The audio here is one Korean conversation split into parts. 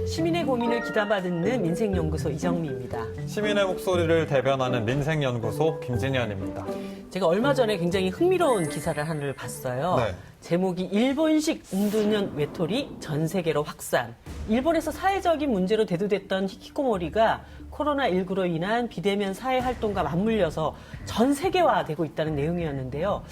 시민의 고민을 귀담아 듣는 민생연구소 이정미입니다. 시민의 목소리를 대변하는 민생연구소 김진현입니다. 제가 얼마 전에 굉장히 흥미로운 기사를 하나를 봤어요. 네. 제목이 일본식 음두년 외톨이 전 세계로 확산. 일본에서 사회적인 문제로 대두됐던 히키코모리가 코로나19로 인한 비대면 사회 활동과 맞물려서 전 세계화되고 있다는 내용이었는데요.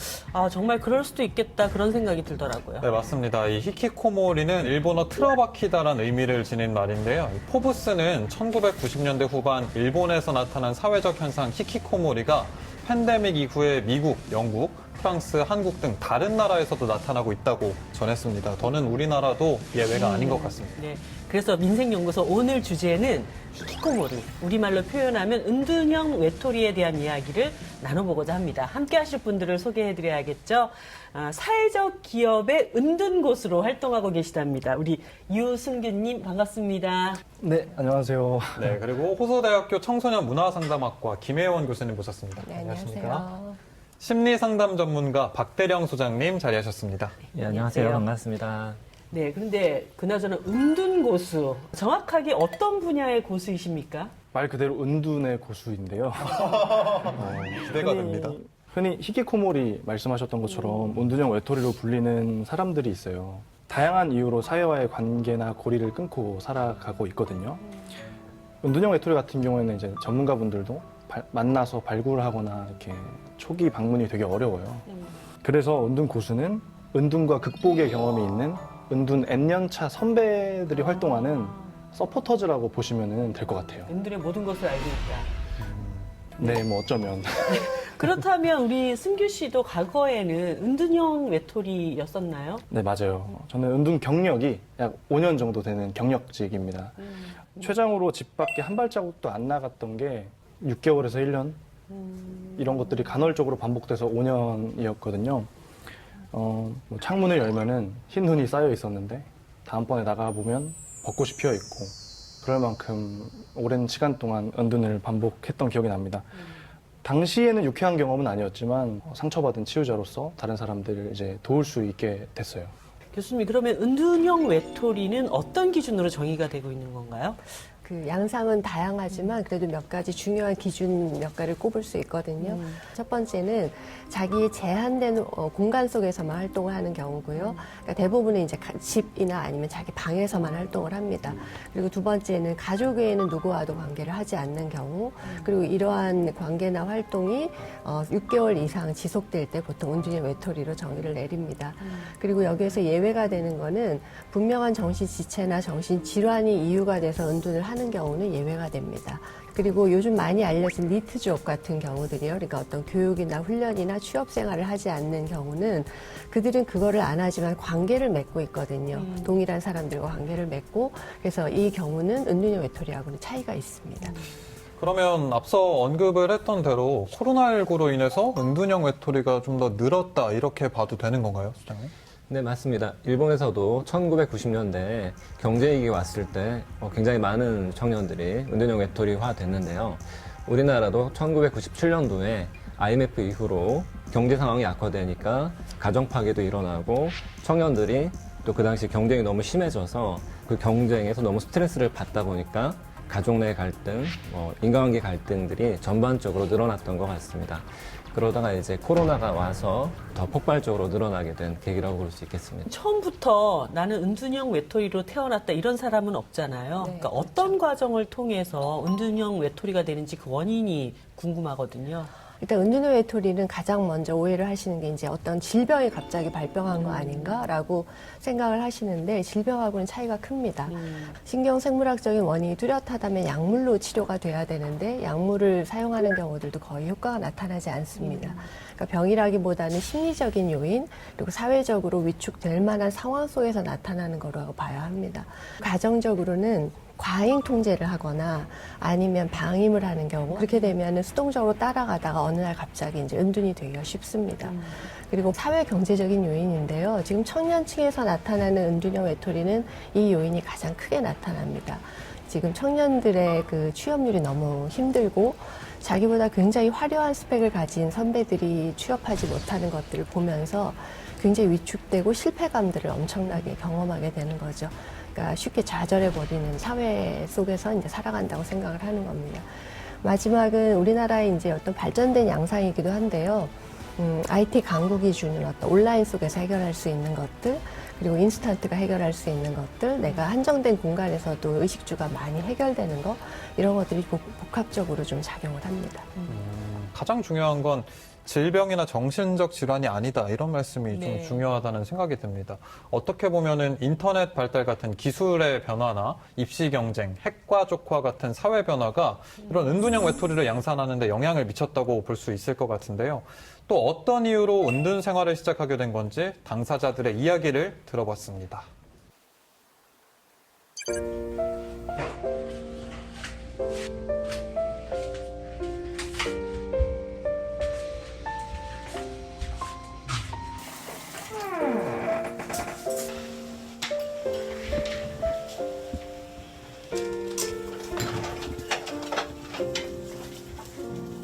정말 그럴 수도 있겠다 그런 생각이 들더라고요. 네, 맞습니다. 이 히키코모리는 일본어 틀어박히다라는 의미를 지닌 말인데요. 이 포브스는 1990년대 후반 일본에서 나타난 사회적 현상 히키코모리가 팬데믹 이후에 미국, 영국, 프랑스, 한국 등 다른 나라에서도 나타나고 있다고 전했습니다. 더는 우리나라도 예외가 아닌 것 같습니다. 네. 그래서 민생연구소 오늘 주제는 히키코모리, 우리말로 표현하면 은둔형 외톨이에 대한 이야기를 나눠보고자 합니다. 함께 하실 분들을 소개해드려야겠죠. 사회적 기업의 은둔곳으로 활동하고 계시답니다. 우리 유승균님 반갑습니다. 네, 안녕하세요. 네, 그리고 호서대학교 청소년 문화상담학과 김혜원 교수님 모셨습니다. 네, 안녕하세요. 심리상담 전문가 박대령 소장님 자리하셨습니다. 네, 안녕하세요. 반갑습니다. 네, 그런데 그나저나 은둔고수, 정확하게 어떤 분야의 고수이십니까? 말 그대로 은둔의 고수인데요. 기대가 됩니다. 흔히 히키코모리 말씀하셨던 것처럼 은둔형 외톨이로 불리는 사람들이 있어요. 다양한 이유로 사회와의 관계나 고리를 끊고 살아가고 있거든요. 은둔형 외톨이 같은 경우에는 이제 전문가분들도 만나서 발굴하거나 이렇게 초기 방문이 되게 어려워요. 그래서 은둔 고수는 은둔과 극복의 경험이 있는 은둔 N년차 선배들이 활동하는 서포터즈라고 보시면 될 것 같아요. 은둔의 모든 것을 알고 있다. 네, 뭐 어쩌면. 그렇다면 우리 승규 씨도 과거에는 은둔형 외톨이였었나요? 네, 맞아요. 저는 은둔 경력이 약 5년 정도 되는 경력직입니다. 최장으로 집 밖에 한 발자국도 안 나갔던 게 6개월에서 1년? 이런 것들이 간헐적으로 반복돼서 5년이었거든요. 뭐 창문을 열면은 흰 눈이 쌓여 있었는데 다음번에 나가보면 벚꽃이 피어 있고 그럴 만큼 오랜 시간 동안 은둔을 반복했던 기억이 납니다. 당시에는 유쾌한 경험은 아니었지만 상처받은 치유자로서 다른 사람들을 이제 도울 수 있게 됐어요. 교수님, 그러면 은둔형 외톨이는 어떤 기준으로 정의가 되고 있는 건가요? 그 양상은 다양하지만 그래도 몇 가지 중요한 기준 몇 가지를 꼽을 수 있거든요. 첫 번째는 자기의 제한된 공간 속에서만 활동을 하는 경우고요. 그러니까 대부분은 이제 집이나 아니면 자기 방에서만 활동을 합니다. 그리고 두 번째는 가족 외에는 누구와도 관계를 하지 않는 경우, 그리고 이러한 관계나 활동이 6개월 이상 지속될 때 보통 은둔형 외톨이로 정의를 내립니다. 그리고 여기에서 예외가 되는 거는 분명한 정신 지체나 정신 질환이 이유가 돼서 은둔을 하는 경우는 예외가 됩니다. 그리고 요즘 많이 알려진 니트족 같은 경우들이요. 그러니까 어떤 교육이나 훈련이나 취업 생활을 하지 않는 경우는 그들은 그거를 안 하지만 관계를 맺고 있거든요. 동일한 사람들과 관계를 맺고 그래서 이 경우는 은둔형 외톨이하고는 차이가 있습니다. 그러면 앞서 언급을 했던 대로 코로나19로 인해서 은둔형 외톨이가 좀 더 늘었다 이렇게 봐도 되는 건가요, 소장님? 네, 맞습니다. 일본에서도 1990년대에 경제위기 왔을 때 굉장히 많은 청년들이 은둔형 외톨이화 됐는데요. 우리나라도 1997년도에 IMF 이후로 경제 상황이 악화되니까 가정 파괴도 일어나고 청년들이 또 그 당시 경쟁이 너무 심해져서 그 경쟁에서 너무 스트레스를 받다 보니까 가족 내 갈등, 인간관계 갈등들이 전반적으로 늘어났던 것 같습니다. 그러다가 이제 코로나가 와서 더 폭발적으로 늘어나게 된 계기라고 볼 수 있겠습니다. 처음부터 나는 은둔형 외톨이로 태어났다 이런 사람은 없잖아요. 네, 그러니까 어떤 과정을 통해서 은둔형 외톨이가 되는지 그 원인이 궁금하거든요. 일단 은둔형 외톨이는 가장 먼저 오해를 하시는 게 이제 어떤 질병이 갑자기 발병한 거 아닌가라고 생각을 하시는데 질병하고는 차이가 큽니다. 신경생물학적인 원인이 뚜렷하다면 약물로 치료가 돼야 되는데 약물을 사용하는 경우들도 거의 효과가 나타나지 않습니다. 그러니까 병이라기보다는 심리적인 요인 그리고 사회적으로 위축될 만한 상황 속에서 나타나는 거라고 봐야 합니다. 가정적으로는 과잉 통제를 하거나 아니면 방임을 하는 경우 그렇게 되면 수동적으로 따라가다가 어느 날 갑자기 이제 은둔이 되기가 쉽습니다. 그리고 사회 경제적인 요인인데요. 지금 청년층에서 나타나는 은둔형 외톨이는 이 요인이 가장 크게 나타납니다. 지금 청년들의 그 취업률이 너무 힘들고 자기보다 굉장히 화려한 스펙을 가진 선배들이 취업하지 못하는 것들을 보면서 굉장히 위축되고 실패감들을 엄청나게 경험하게 되는 거죠. 그러니까 쉽게 좌절해버리는 사회 속에서 이제 살아간다고 생각을 하는 겁니다. 마지막은 우리나라의 이제 어떤 발전된 양상이기도 한데요. IT 강국이 주는 어떤 온라인 속에서 해결할 수 있는 것들, 그리고 인스턴트가 해결할 수 있는 것들, 내가 한정된 공간에서도 의식주가 많이 해결되는 거, 이런 것들이 복합적으로 좀 작용을 합니다. 가장 중요한 건 질병이나 정신적 질환이 아니다 이런 말씀이 네. 좀 중요하다는 생각이 듭니다. 어떻게 보면은 인터넷 발달 같은 기술의 변화나 입시 경쟁, 핵과 족화 같은 사회 변화가 이런 은둔형 외톨이를 양산하는 데 영향을 미쳤다고 볼 수 있을 것 같은데요. 또 어떤 이유로 은둔 생활을 시작하게 된 건지 당사자들의 이야기를 들어봤습니다.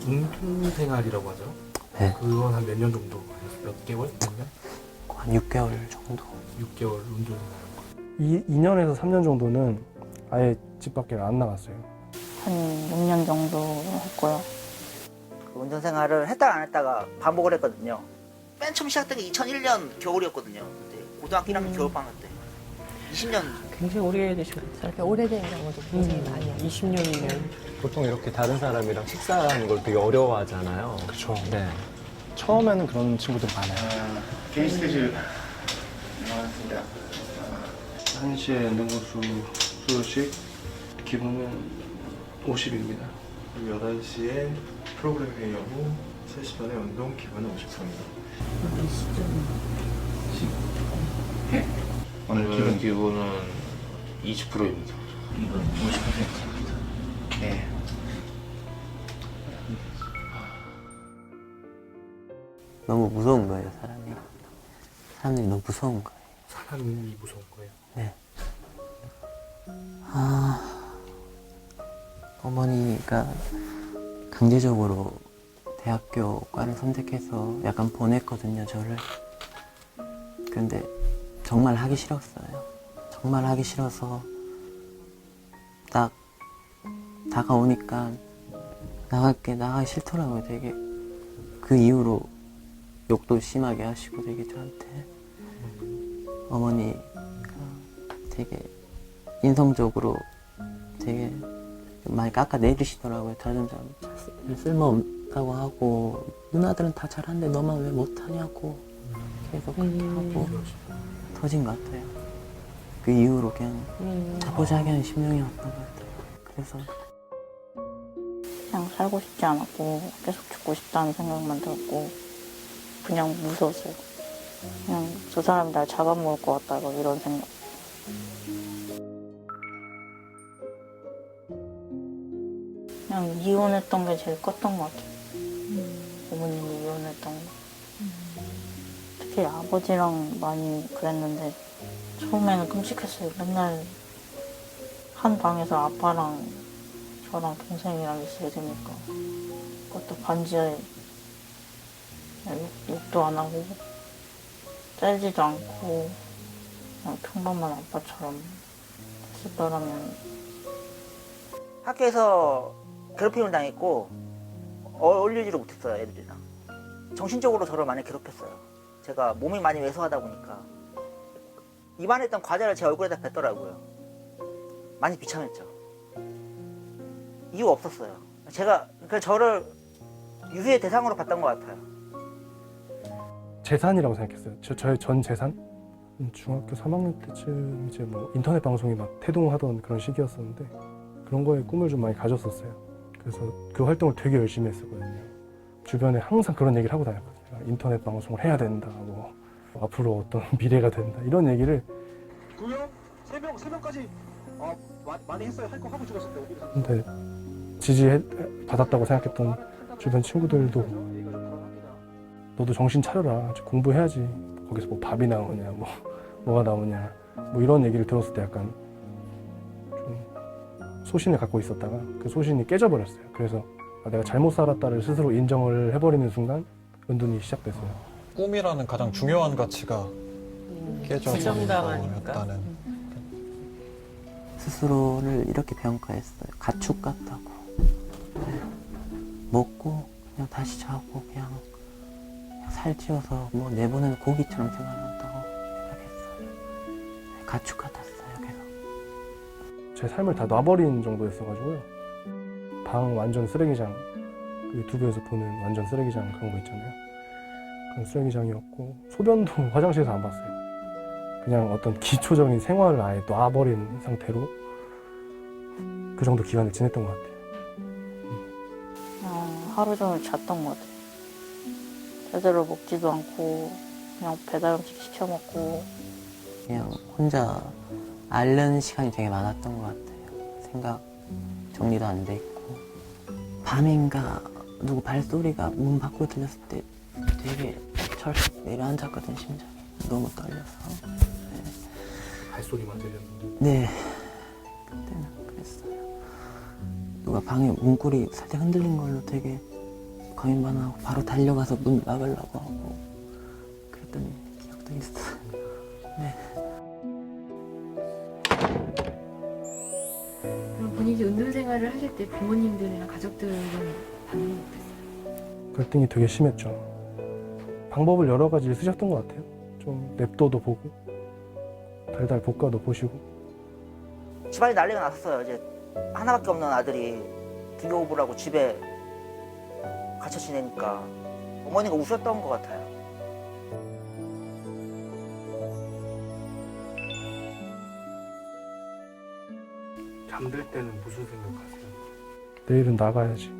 은둔 생활이라고 하죠. 네. 그건 한 몇 년 정도 하셨어요? 몇 개월? 몇 년? 한 6개월 정도. 6개월 은둔 생활. 2년에서 3년 정도는 아예 집 밖에 안 나갔어요. 한 6년 정도 했고요. 그 운전 생활을 했다가 안 했다가 반복을 했거든요. 맨 처음 시작된 게 2001년 겨울이었거든요. 그때 고등학교 1학년 겨울방학 때. 20년. 굉장히 오래되시고 이렇게 오래된 경우도 굉장히 많이 합니다. 20년이면. 보통 이렇게 다른 사람이랑 식사하는 걸 되게 어려워하잖아요. 그렇죠. 네. 처음에는 그런 친구들 많아요. 개인 스케줄 나왔습니다. 1시에 능구수 수요식 기본은 50입니다. 그리고 11시에 프로그램 회의하고 3시 반에 운동 기본은 54입니다. 오늘 기본은 20%입니다. 50%입니다. 네. 너무 무서운 거예요, 사람이. 사람들이 너무 무서운 거예요. 사람이 무서운 거예요. 네. 어머니가 강제적으로 대학교 과를 선택해서 약간 보냈거든요, 저를. 근데 정말 하기 싫었어요. 정말 하기 싫어서 딱 다가오니까 나가기 싫더라고요, 되게. 그 이후로 욕도 심하게 하시고 되게 저한테. 어머니가 되게 인성적으로 되게 많이 깎아내리시더라고요. 자존감 쓸모없다고 하고 누나들은 다 잘하는데 너만 왜 못하냐고 계속 그렇게 하고 터진 것 같아요. 그 이후로 그냥 자포자기한 심령이었던 것 같아요. 그래서 그냥 살고 싶지 않았고 계속 죽고 싶다는 생각만 들었고 그냥 무서웠어요. 그냥 저 사람이 날 잡아먹을 것 같다 뭐 이런 생각. 그냥 이혼했던 게 제일 컸던 것 같아요. 부모님이 이혼했던 거. 특히 아버지랑 많이 그랬는데 처음에는 끔찍했어요. 맨날 한 방에서 아빠랑 저랑 동생이랑 있어야 되니까 그것도 반지하에 욕도 안 하고 짤지도 않고 그냥 평범한 아빠처럼 했었더라면. 학교에서 괴롭힘을 당했고 어울리지를 못했어요, 애들이랑. 정신적으로 저를 많이 괴롭혔어요. 제가 몸이 많이 왜소하다 보니까 입안했던 과자를 제 얼굴에다 뱉더라고요. 많이 비참했죠. 이유 없었어요. 제가 그 저를 유해의 대상으로 봤던 것 같아요. 재산이라고 생각했어요. 저의 전 재산? 중학교 3학년 때쯤 이제 뭐 인터넷 방송이 막 태동하던 그런 시기였었는데 그런 거에 꿈을 좀 많이 가졌었어요. 그래서 그 활동을 되게 열심히 했었거든요. 주변에 항상 그런 얘기를 하고 다녔거든요. 인터넷 방송을 해야 된다, 뭐 앞으로 어떤 미래가 된다 이런 얘기를. 그요? 3명까지 많이 했어요. 할 거 하고 죽었을 때 어디를 근데 지지받았다고 생각했던 주변 친구들도 너도 정신 차려라, 공부해야지, 거기서 뭐 밥이 나오냐, 뭐가 나오냐, 뭐 이런 얘기를 들었을 때 약간 좀 소신을 갖고 있었다가 그 소신이 깨져버렸어요. 그래서 내가 잘못 살았다를 스스로 인정을 해버리는 순간 은둔이 시작됐어요. 꿈이라는 가장 중요한 가치가 부정당하니까. 깨져버렸다는. 스스로를 이렇게 평가했어요. 가축 같다고. 네. 먹고 그냥 다시 자고 그냥 살찌워서 뭐 내보내는 고기처럼 생각한다고 생각했어요. 네, 가축 같았어요. 계속. 제 삶을 다 놔버린 정도였어가지고요. 방 완전 쓰레기장, 그 유튜브에서 보는 완전 쓰레기장 그런 거 있잖아요. 그런 쓰레기장이었고 소변도 화장실에서 안 봤어요. 그냥 어떤 기초적인 생활을 아예 놔버린 상태로 그 정도 기간을 지냈던 것 같아요. 그냥 하루 종일 잤던 것 같아요. 제대로 먹지도 않고 그냥 배달 음식 시켜 먹고 그냥 혼자 앓는 시간이 되게 많았던 것 같아요. 생각 정리도 안 돼 있고. 밤인가 누구 발소리가 문 밖으로 들렸을 때 되게 철썩 내려앉았거든, 심장이. 너무 떨려서. 발소리만 들렸는데. 네. 그때는 그랬어요. 누가 방에 문고리 살짝 흔들린 걸로 되게 거인반응하고 바로 달려가서 문 막으려고 하고 그랬던 기억도 있어요. 네. 그럼 본인이 운동 생활을 하실 때 부모님들이나 가족들은 반응이 어땠어요? 갈등이 되게 심했죠. 방법을 여러 가지 쓰셨던 것 같아요. 좀 냅둬도 보고 달달 볶아도 보시고. 집안이 난리가 났었어요. 이제 하나밖에 없는 아들이 등교부라고 집에 갇혀 지내니까 어머니가 우셨던 것 같아요. 잠들 때는 무슨 생각하세요? 내일은 나가야지.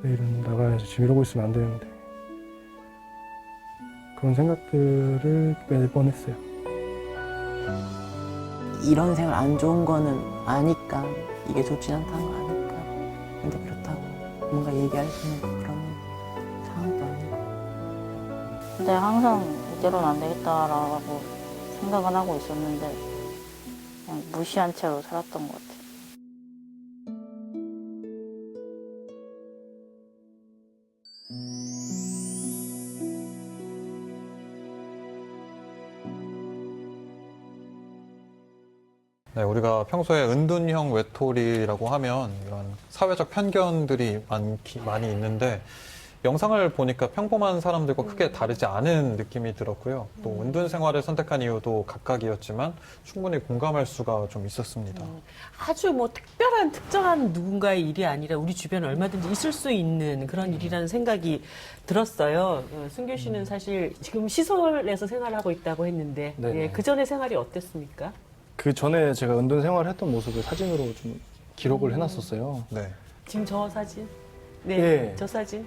내일은 나가야지. 지금 이러고 있으면 안 되는데. 그런 생각들을 매번 했어요. 이런 생활 안 좋은 거는 아니까 이게 좋지 않다는 거 아니까 근데 그렇다고 뭔가 얘기할 수 있는 그런 상황도 아니고 근데 항상 이대로는 안 되겠다라고 생각은 하고 있었는데 그냥 무시한 채로 살았던 것 같아요. 네, 우리가 평소에 은둔형 외톨이라고 하면 이런 사회적 편견들이 많이 있는데 영상을 보니까 평범한 사람들과 크게 다르지 않은 느낌이 들었고요. 또 은둔 생활을 선택한 이유도 각각이었지만 충분히 공감할 수가 좀 있었습니다. 아주 뭐 특별한 특정한 누군가의 일이 아니라 우리 주변에 얼마든지 있을 수 있는 그런 일이라는 생각이 들었어요. 승규 씨는 사실 지금 시설에서 생활하고 있다고 했는데 네네. 그 전에 생활이 어땠습니까? 그 전에 제가 은둔 생활을 했던 모습을 사진으로 좀 기록을 해놨었어요. 네. 지금 저 사진? 네, 예. 저 사진.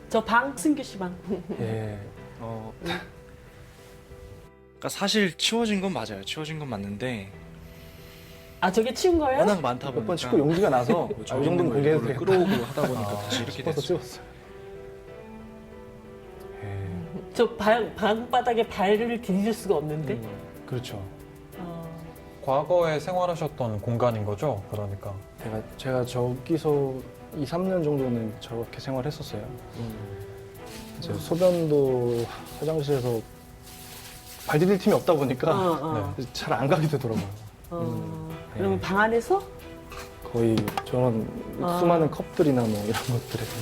저 방, 승규 씨 방. 예. 그러니까 사실 치워진 건 맞아요. 치워진 건 맞는데 아, 저게 치운 거예요? 워낙 많다 보니까 몇 번 찍고 용기가 나서 뭐 이 저기 정도는 있는 거 공개해도 일부러 되겠다. 끌어오고 하다 보니까 다시 이렇게 싶어서 됐어요. 찍었어요. 예. 저 방바닥에 발을 디딜 수가 없는데. 그렇죠. 과거에 생활하셨던 공간인 거죠? 그러니까. 제가 저기서 2, 3년 정도는 저렇게 생활했었어요. 이제 소변도 화장실에서 발 디딜 팀이 없다 보니까 잘 안 가게 되더라고요. 그러면 방 안에서? 거의 저런 수많은 컵들이나 뭐 이런 것들에서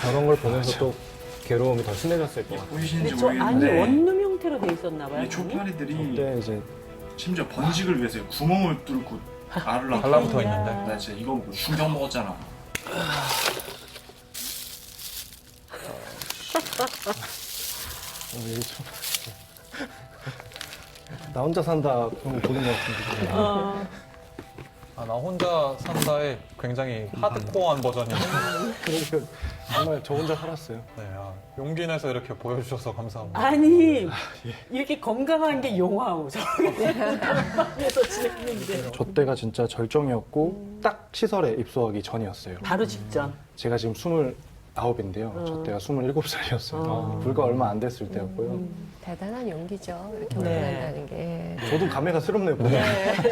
저런 걸 보면서 또 괴로움이 더 심해졌을 것 같아요. 보이시는지 근데 저 안이 모르겠는데 원룸 형태로 돼 있었나 봐요. 이 초파리들이 그때 이제 심지어 번식을 위해서 구멍을 뚫고 알을 낳고 달라붙어 있는데. 나 진짜 이거 보고 충격 먹었잖아. 여기 좀 나 혼자 산다 그런 거 보는 것 같은데. 나 혼자 산다의 굉장히 하드코어한 버전이네요. 그러니까 정말 저 혼자 살았어요. 네, 용기 내서 이렇게 보여주셔서 감사합니다. 아니, 이렇게 건강한 게 용화우. 방에서 지냈는데. 저 때가 진짜 절정이었고 딱 시설에 입소하기 전이었어요. 바로 직전. 제가 지금 29인데요. 저 때가 27살이었어요. 불과 얼마 안 됐을 때였고요. 대단한 용기죠. 이렇게 네. 오픈한다는 게. 저도 감회가 새롭네요.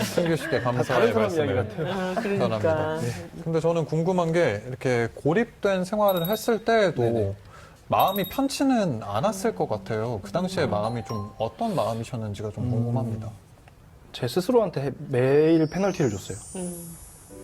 승규 씨께 다른 감사의 사람 이야기 말씀을 같아요. 그러니까. 전합니다. 근데 저는 궁금한 게 이렇게 고립된 생활을 했을 때에도 네네. 마음이 편치는 않았을 것 같아요. 그 당시에 마음이 좀 어떤 마음이셨는지가 좀 궁금합니다. 제 스스로한테 매일 페널티를 줬어요.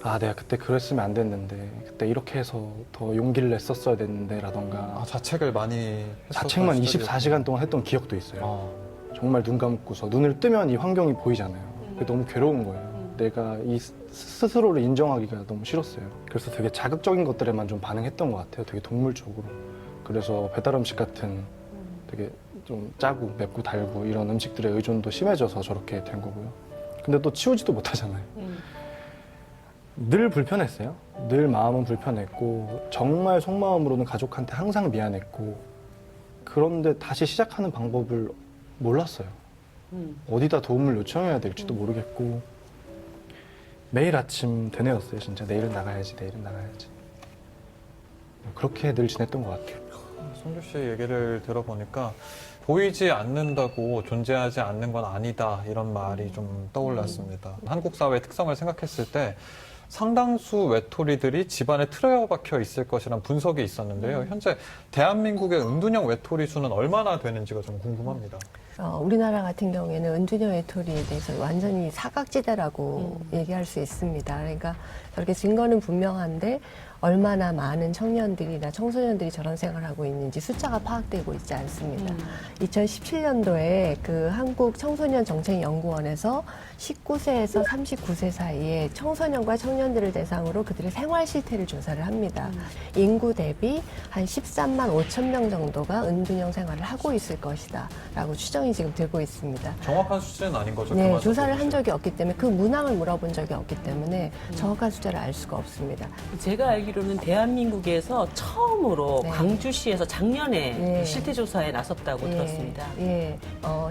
아, 내가 그때 그랬으면 안 됐는데, 그때 이렇게 해서 더 용기를 냈었어야 됐는데, 라던가. 자책을 많이 자책만 했었던 24시간 동안 했던 기억도 있어요. 아, 정말 눈 감고서 눈을 뜨면 이 환경이 보이잖아요. 그게 너무 괴로운 거예요. 내가 이 스스로를 인정하기가 너무 싫었어요. 그래서 되게 자극적인 것들에만 좀 반응했던 것 같아요. 되게 동물적으로. 그래서 배달 음식 같은 되게 좀 짜고 맵고 달고 이런 음식들의 의존도 심해져서 저렇게 된 거고요. 근데 또 치우지도 못하잖아요. 늘 불편했어요. 늘 마음은 불편했고 정말 속마음으로는 가족한테 항상 미안했고 그런데 다시 시작하는 방법을 몰랐어요. 어디다 도움을 요청해야 될지도 모르겠고 매일 아침 되뇌었어요. 진짜 내일은 나가야지, 내일은 나가야지. 그렇게 늘 지냈던 것 같아요. 성규 씨 얘기를 들어보니까 보이지 않는다고 존재하지 않는 건 아니다 이런 말이 좀 떠올랐습니다. 한국 사회의 특성을 생각했을 때 상당수 외톨이들이 집안에 틀어박혀 있을 것이란 분석이 있었는데요. 현재 대한민국의 은둔형 외톨이 수는 얼마나 되는지가 좀 궁금합니다. 우리나라 같은 경우에는 은둔형 외톨이에 대해서 완전히 사각지대라고 얘기할 수 있습니다. 그러니까 저렇게 증거는 분명한데 얼마나 많은 청년들이나 청소년들이 저런 생활을 하고 있는지 숫자가 파악되고 있지 않습니다. 2017년도에 그 한국 청소년 정책연구원에서 19세에서 39세 사이에 청소년과 청년들을 대상으로 그들의 생활 실태를 조사를 합니다. 인구 대비 한 13만 5천 명 정도가 은둔형 생활을 하고 있을 것이다 라고 추정이 지금 되고 있습니다. 정확한 수치는 아닌 거죠? 네, 그만 조사를 한 적어주세요. 적이 없기 때문에 그 문항을 물어본 적이 없기 때문에 정확한 숫자를 알 수가 없습니다. 제가 알기로는 대한민국에서 처음으로 네. 광주시에서 작년에 네. 실태조사에 나섰다고 들었습니다. 예,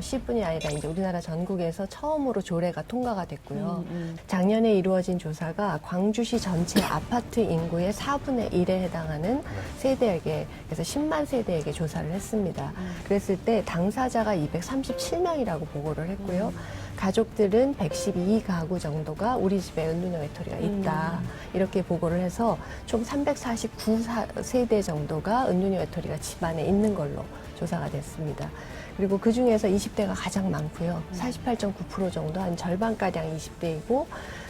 시뿐이 아니라 이제 우리나라 전국에서 처음으로 조례가 통과가 됐고요. 작년에 이루어진 조사가 광주시 전체 아파트 인구의 4분의 1에 해당하는 세대에게, 그래서 10만 세대에게 조사를 했습니다. 그랬을 때 당사자가 237명이라고 보고를 했고요. 가족들은 112가구 정도가 우리 집에 은둔형 외톨이가 있다. 이렇게 보고를 해서 총 349세대 정도가 은둔형 외톨이가 집안에 있는 걸로 조사가 됐습니다. 그리고 그 중에서 20대가 가장 많고요. 48.9% 정도, 한 절반가량 20대이고,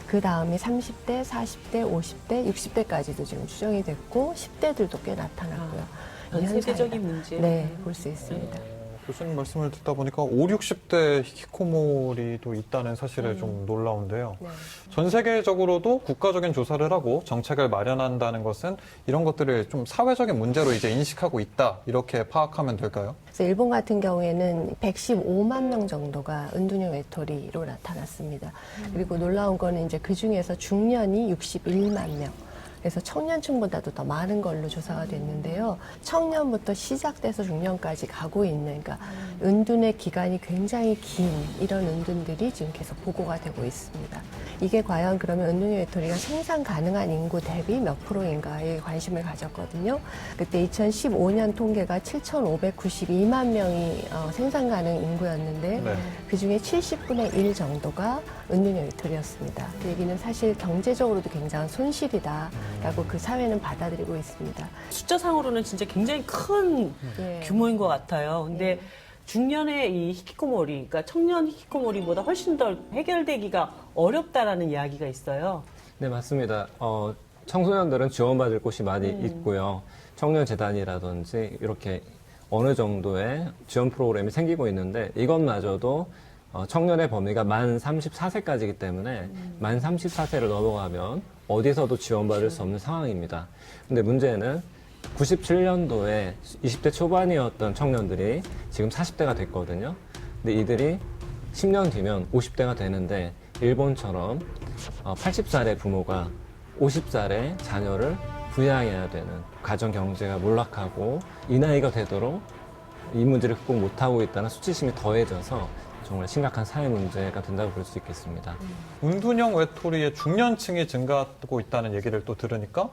그 다음에 30대, 40대, 50대, 60대까지도 지금 추정이 됐고, 10대들도 꽤 나타났고요. 전 세대적인 문제. 네, 볼 수 있습니다. 교수님 말씀을 듣다 보니까 5, 60대 히키코모리도 있다는 사실에 좀 놀라운데요. 네. 전 세계적으로도 국가적인 조사를 하고 정책을 마련한다는 것은 이런 것들을 좀 사회적인 문제로 이제 인식하고 있다 이렇게 파악하면 될까요? 그래서 일본 같은 경우에는 115만 명 정도가 은둔형 외톨이로 나타났습니다. 그리고 놀라운 거는 이제 그 중에서 중년이 61만 명. 그래서 청년층보다도 더 많은 걸로 조사가 됐는데요. 청년부터 시작돼서 중년까지 가고 있는, 그러니까 은둔의 기간이 굉장히 긴 이런 은둔들이 지금 계속 보고가 되고 있습니다. 이게 과연 그러면 은둔형 외톨이가 생산 가능한 인구 대비 몇 프로인가에 관심을 가졌거든요. 그때 2015년 통계가 7,592만 명이 생산 가능 인구였는데 네. 그중에 70분의 1 정도가 은둔형 외톨이였습니다. 그 얘기는 사실 경제적으로도 굉장한 손실이다. 라고 그 사회는 받아들이고 있습니다. 숫자상으로는 진짜 굉장히 큰 예. 규모인 것 같아요. 근데 중년의 이 히키코모리, 그러니까 청년 히키코모리보다 훨씬 더 해결되기가 어렵다라는 이야기가 있어요. 네, 맞습니다. 청소년들은 지원받을 곳이 많이 있고요. 청년재단이라든지 이렇게 어느 정도의 지원 프로그램이 생기고 있는데 이것마저도 청년의 범위가 만 34세까지이기 때문에 만 34세를 넘어가면 어디서도 지원받을 수 없는 상황입니다. 근데 문제는 97년도에 20대 초반이었던 청년들이 지금 40대가 됐거든요. 근데 이들이 10년 뒤면 50대가 되는데 일본처럼 80살의 부모가 50살의 자녀를 부양해야 되는 가정 경제가 몰락하고 이 나이가 되도록 이 문제를 극복 못하고 있다는 수치심이 더해져서 정말 심각한 사회 문제가 된다고 볼 수 있겠습니다. 은둔형 외톨이의 중년층이 증가하고 있다는 얘기를 또 들으니까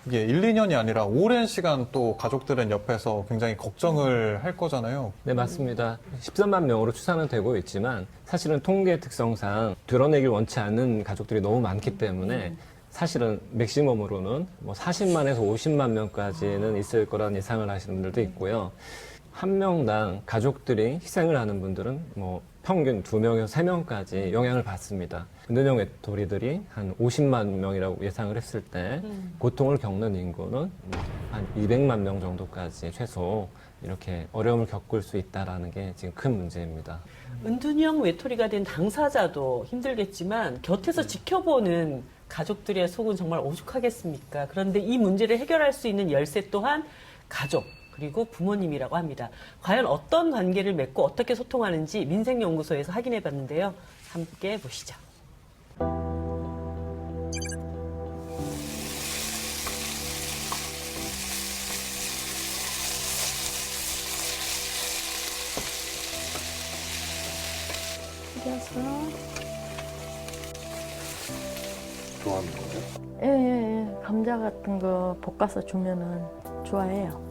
이게 1, 2년이 아니라 오랜 시간 또 가족들은 옆에서 굉장히 걱정을 할 거잖아요. 네, 맞습니다. 13만 명으로 추산은 되고 있지만 사실은 통계 특성상 드러내길 원치 않는 가족들이 너무 많기 때문에 사실은 맥시멈으로는 뭐 40만에서 50만 명까지는 있을 거라는 예상을 하시는 분들도 있고요. 한 명당 가족들이 희생을 하는 분들은 뭐 평균 2명에서 3명까지 영향을 받습니다. 은둔형 외톨이들이 한 50만 명이라고 예상을 했을 때 고통을 겪는 인구는 한 200만 명 정도까지 최소 이렇게 어려움을 겪을 수 있다는 게 지금 큰 문제입니다. 은둔형 외톨이가 된 당사자도 힘들겠지만 곁에서 지켜보는 가족들의 속은 정말 오죽하겠습니까? 그런데 이 문제를 해결할 수 있는 열쇠 또한 가족, 그리고 부모님이라고 합니다. 과연 어떤 관계를 맺고 어떻게 소통하는지 민생연구소에서 확인해 봤는데요. 함께 보시죠. 좋아하는 거예요? 예. 감자 같은 거 볶아서 주면은 좋아해요.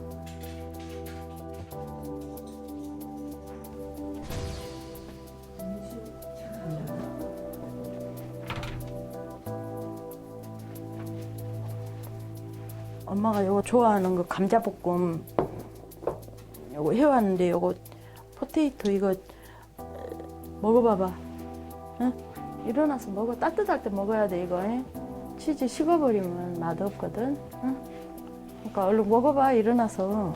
엄마가 요거 좋아하는 거 감자볶음 요거 해왔는데 요거 포테이토 이거 먹어봐봐. 응? 일어나서 먹어. 따뜻할 때 먹어야 돼 이거. 응? 치즈 식어버리면 맛없거든. 응? 그러니까 얼른 먹어봐. 일어나서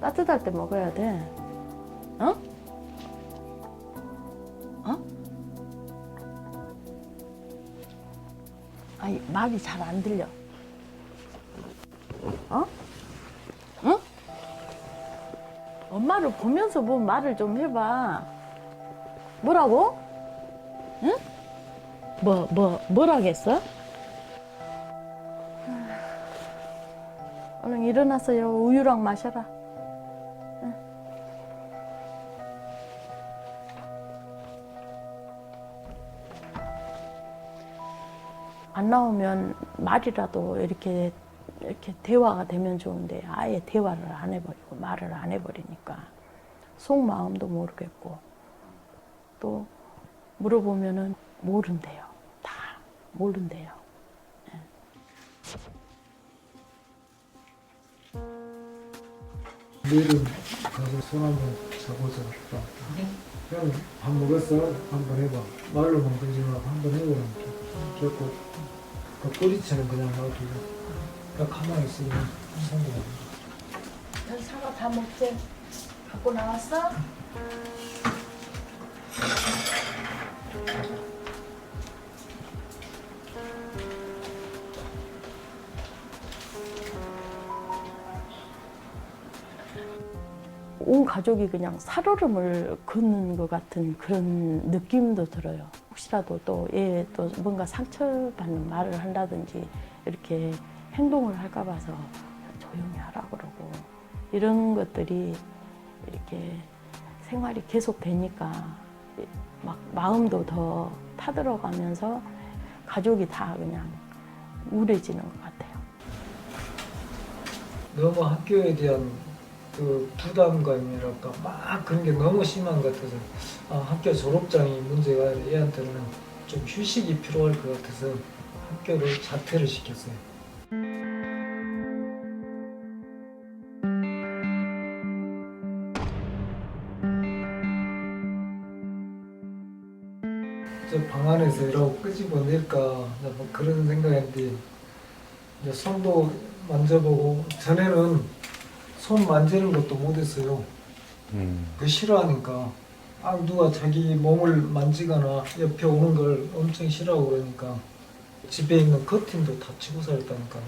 따뜻할 때 먹어야 돼. 어? 어? 아니 말이 잘 안 들려. 어? 응? 엄마를 보면서 뭐 말을 좀 해봐. 뭐라고? 응? 뭐라겠어? 얼른 일어나서요. 우유랑 마셔라. 응. 안 나오면 말이라도 이렇게 대화가 되면 좋은데 아예 대화를 안 해버리고 말을 안 해버리니까 속마음도 모르겠고 또 물어보면은 모른대요. 다 모른대요. 네. 내일은 가서 손 한번 잡아보자. 그냥 밥 먹었어? 한번 해봐. 말로만 그러지 말고 한번 해보라고. 그래갖고 그 꼬리채는 그냥 놔두고 딱 가만히 있으면 성공합니다. 사과 다 먹지? 갖고 나왔어? 온 가족이 그냥 살얼음을 걷는 것 같은 그런 느낌도 들어요. 혹시라도 또 얘 또 뭔가 상처받는 말을 한다든지 이렇게 행동을 할까 봐서 조용히 하라고 그러고 이런 것들이 이렇게 생활이 계속 되니까 막 마음도 더 타들어가면서 가족이 다 그냥 우울해지는 것 같아요. 너무 학교에 대한 그 부담감이랄까 막 그런 게 너무 심한 것 같아서 학교 졸업장이 문제가 애한테는 좀 휴식이 필요할 것 같아서 학교를 자퇴를 시켰어요. 저 방 안에서 이러고 끄집어낼까 뭐 그런 생각했는데 이제 손도 만져보고 전에는 손 만지는 것도 못했어요. 그 싫어하니까 누가 자기 몸을 만지거나 옆에 오는 걸 엄청 싫어하고 그러니까 집에 있는 커튼도 다 치고 살았다니까.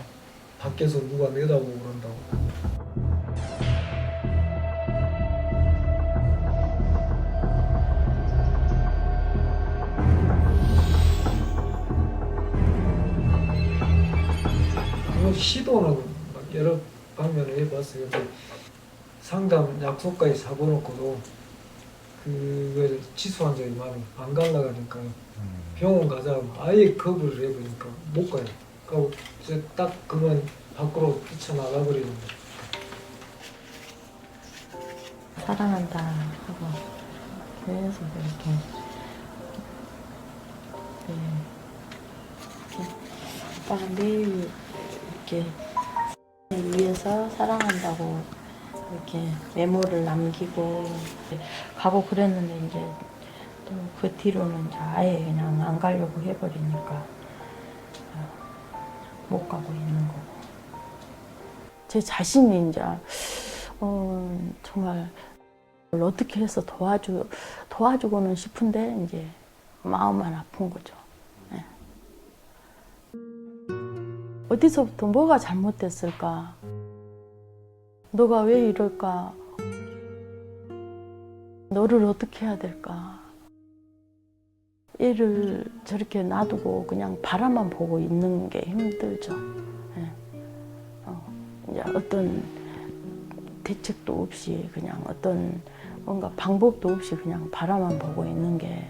밖에서 누가 내다보고 그런다고. 시도는 막 여러 방면을 해봤어요. 근데 상담 약속까지 잡아놓고도 그걸 취소한 적이 많이 안 가려고 하니까 병원 가자 아예 겁을 해보니까 못 가요. 그리고 딱 그만 밖으로 뛰쳐나가 버리는 거예요. 사랑한다 하고 계속 이렇게 아빠가 매일 이렇게 위해서 사랑한다고 이렇게 메모를 남기고 가고 그랬는데 이제 또 그 뒤로는 이제 아예 그냥 안 가려고 해버리니까 못 가고 있는 거고 제 자신이 이제 정말 어떻게 해서 도와주고는 싶은데 이제 마음만 아픈 거죠. 네. 어디서부터 뭐가 잘못됐을까? 너가 왜 이럴까? 너를 어떻게 해야 될까? 얘를 저렇게 놔두고 그냥 바라만 보고 있는 게 힘들죠. 네. 이제 어떤 대책도 없이 그냥 어떤 뭔가 방법도 없이 그냥 바라만 보고 있는 게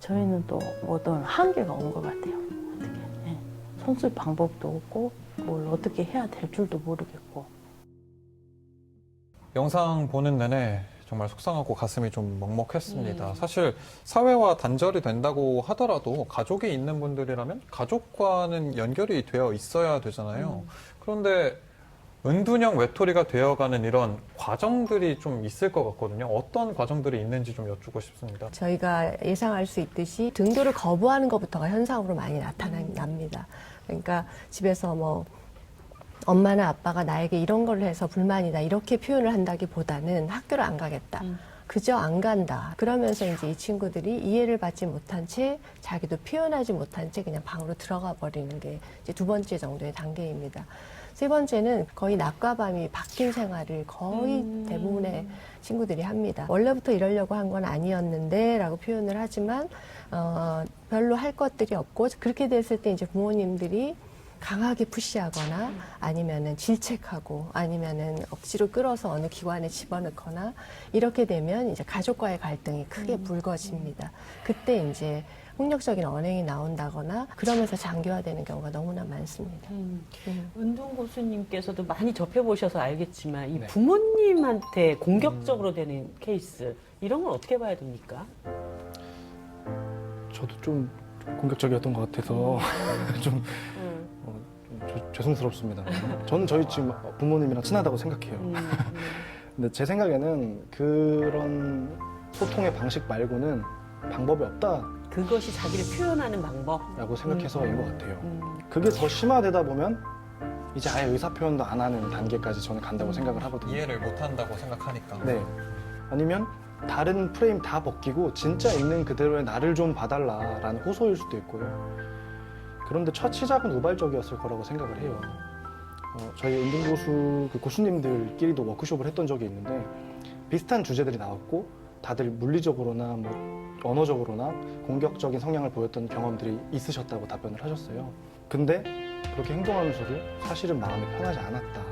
저희는 또 어떤 한계가 온 것 같아요. 어떻게 손쓸 방법도 없고 뭘 어떻게 해야 될 줄도 모르겠고. 영상 보는 내내 정말 속상하고 가슴이 좀 먹먹했습니다. 사실 사회와 단절이 된다고 하더라도 가족이 있는 분들이라면 가족과는 연결이 되어 있어야 되잖아요. 그런데 은둔형 외톨이가 되어가는 이런 과정들이 좀 있을 것 같거든요. 어떤 과정들이 있는지 좀 여쭙고 싶습니다. 저희가 예상할 수 있듯이 등교를 거부하는 것부터가 현상으로 많이 나타납니다. 그러니까 집에서 뭐 엄마나 아빠가 나에게 이런 걸 해서 불만이다 이렇게 표현을 한다기보다는 학교를 안 가겠다. 그저 안 간다. 그러면서 이제 이 친구들이 이해를 받지 못한 채 자기도 표현하지 못한 채 그냥 방으로 들어가 버리는 게 이제 두 번째 정도의 단계입니다. 세 번째는 거의 낮과 밤이 바뀐 생활을 거의 대부분의 친구들이 합니다. 원래부터 이러려고 한 건 아니었는데 라고 표현을 하지만 별로 할 것들이 없고 그렇게 됐을 때 이제 부모님들이 강하게 푸시하거나 아니면은 질책하고 아니면은 억지로 끌어서 어느 기관에 집어넣거나 이렇게 되면 이제 가족과의 갈등이 크게 불거집니다. 그때 이제 폭력적인 언행이 나온다거나 그러면서 장기화되는 경우가 너무나 많습니다. 은둔 고수님께서도 많이 접해보셔서 알겠지만 이 부모님한테 공격적으로 되는 케이스 이런 건 어떻게 봐야 됩니까? 저도 좀 공격적이었던 것 같아서 좀 죄송스럽습니다. 저는 저희 지금 부모님이랑 친하다고 생각해요. 근데 제 생각에는 그런 소통의 방식 말고는 방법이 없다. 그것이 자기를 표현하는 방법이라고 생각해서인 것 같아요. 그게 더 심화되다 보면 이제 아예 의사 표현도 안 하는 단계까지 저는 간다고 생각을 하거든요. 이해를 못 한다고 생각하니까. 네. 아니면 다른 프레임 다 벗기고 진짜 있는 그대로의 나를 좀 봐달라라는 호소일 수도 있고요. 그런데 첫 시작은 우발적이었을 거라고 생각을 해요. 저희 은둔고수 고수님들끼리도 워크숍을 했던 적이 있는데 비슷한 주제들이 나왔고 다들 물리적으로나 뭐 언어적으로나 공격적인 성향을 보였던 경험들이 있으셨다고 답변을 하셨어요. 근데 그렇게 행동하면서도 사실은 마음이 편하지 않았다.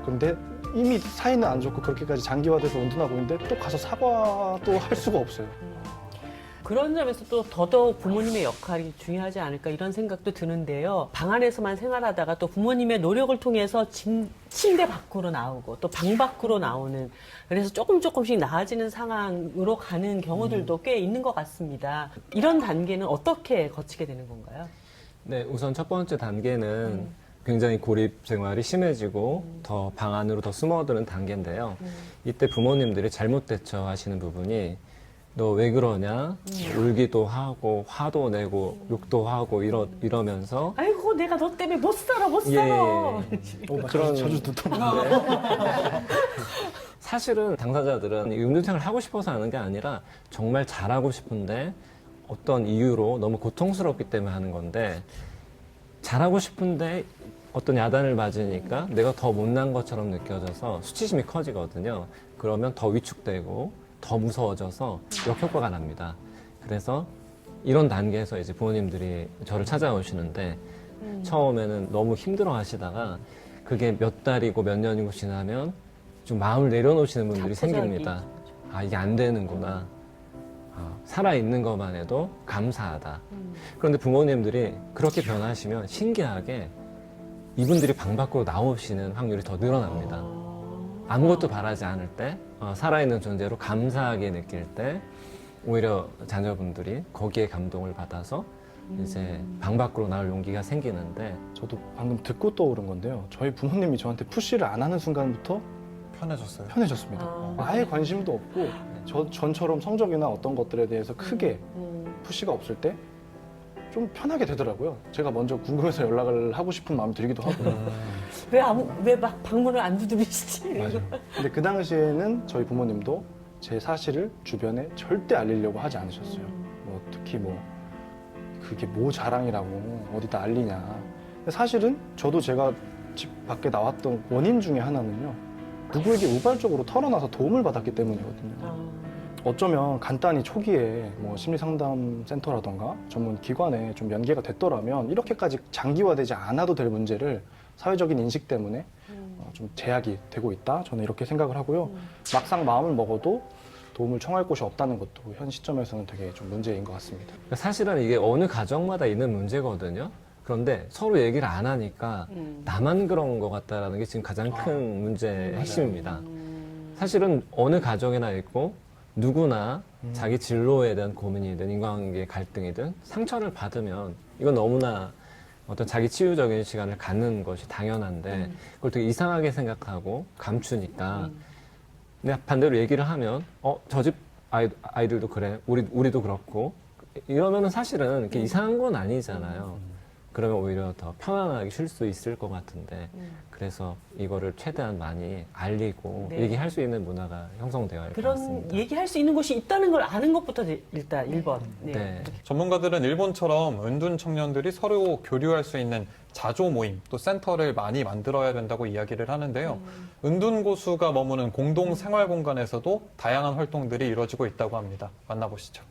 그런데 이미 사이는 안 좋고 그렇게까지 장기화돼서 은둔하고 있는데 또 가서 사과도 할 수가 없어요. 그런 점에서 또 더더욱 부모님의 역할이 중요하지 않을까 이런 생각도 드는데요. 방 안에서만 생활하다가 또 부모님의 노력을 통해서 침대 밖으로 나오고 또 방 밖으로 나오는 그래서 조금씩 나아지는 상황으로 가는 경우들도 꽤 있는 것 같습니다. 이런 단계는 어떻게 거치게 되는 건가요? 네, 우선 첫 번째 단계는 굉장히 고립 생활이 심해지고 더 방 안으로 더 숨어드는 단계인데요. 이때 부모님들이 잘못 대처하시는 부분이 너 왜 그러냐? 울기도 하고 화도 내고 욕도 하고 이러면서 아이고 내가 너 때문에 못 살아. 그런 자주 듣던데. 사실은 당사자들은 은둔생활을 하고 싶어서 하는 게 아니라 정말 잘하고 싶은데 어떤 이유로 너무 고통스럽기 때문에 하는 건데 잘하고 싶은데 어떤 야단을 맞으니까 내가 더 못난 것처럼 느껴져서 수치심이 커지거든요. 그러면 더 위축되고 더 무서워져서 역효과가 납니다. 그래서 이런 단계에서 이제 부모님들이 저를 찾아오시는데 처음에는 너무 힘들어 하시다가 그게 몇 달이고 몇 년이고 지나면 좀 마음을 내려놓으시는 분들이 생깁니다. 아, 이게 안 되는구나. 살아있는 것만 해도 감사하다. 그런데 부모님들이 그렇게 변하시면 신기하게 이분들이 방 밖으로 나오시는 확률이 더 늘어납니다. 아무것도 바라지 않을 때, 살아있는 존재로 감사하게 느낄 때 오히려 자녀분들이 거기에 감동을 받아서 이제 방 밖으로 나올 용기가 생기는데, 저도 방금 듣고 떠오른 건데요. 저희 부모님이 저한테 푸시를 안 하는 순간부터 편해졌습니다. 아예 관심도 없고 전처럼 성적이나 어떤 것들에 대해서 크게 푸시가 없을 때 좀 편하게 되더라고요. 제가 먼저 궁금해서 연락을 하고 싶은 마음이 들기도 하고. 왜 막 방문을 안 두드리시지? 맞아요. 근데 그 당시에는 저희 부모님도 제 사실을 주변에 절대 알리려고 하지 않으셨어요. 뭐 특히 뭐 그게 뭐 자랑이라고 어디다 알리냐. 근데 사실은 저도 제가 집 밖에 나왔던 원인 중에 하나는요, 누구에게 우발적으로 털어놔서 도움을 받았기 때문이거든요. 어쩌면 간단히 초기에 뭐 심리상담센터라던가 전문 기관에 좀 연계가 됐더라면 이렇게까지 장기화되지 않아도 될 문제를 사회적인 인식 때문에 좀 제약이 되고 있다. 저는 이렇게 생각을 하고요. 막상 마음을 먹어도 도움을 청할 곳이 없다는 것도 현 시점에서는 되게 좀 문제인 것 같습니다. 사실은 이게 어느 가정마다 있는 문제거든요. 그런데 서로 얘기를 안 하니까 나만 그런 것 같다라는 게 지금 가장 큰 문제의 핵심입니다. 사실은 어느 가정에나 있고 누구나 자기 진로에 대한 고민이든 인간관계 갈등이든 상처를 받으면 이건 너무나 어떤 자기 치유적인 시간을 갖는 것이 당연한데 그걸 되게 이상하게 생각하고 감추니까 근데 반대로 얘기를 하면 저 집 아이들도 그래 우리도 그렇고 이러면은 사실은 이렇게 이상한 건 아니잖아요. 그러면 오히려 더 편안하게 쉴 수 있을 것 같은데 그래서 이거를 최대한 많이 알리고 얘기할 수 있는 문화가 형성되어야 할 것 같습니다. 그런 얘기할 수 있는 곳이 있다는 걸 아는 것부터 일단 1번. 네. 전문가들은 일본처럼 은둔 청년들이 서로 교류할 수 있는 자조 모임 또 센터를 많이 만들어야 된다고 이야기를 하는데요. 은둔 고수가 머무는 공동 생활 공간에서도 다양한 활동들이 이루어지고 있다고 합니다. 만나보시죠.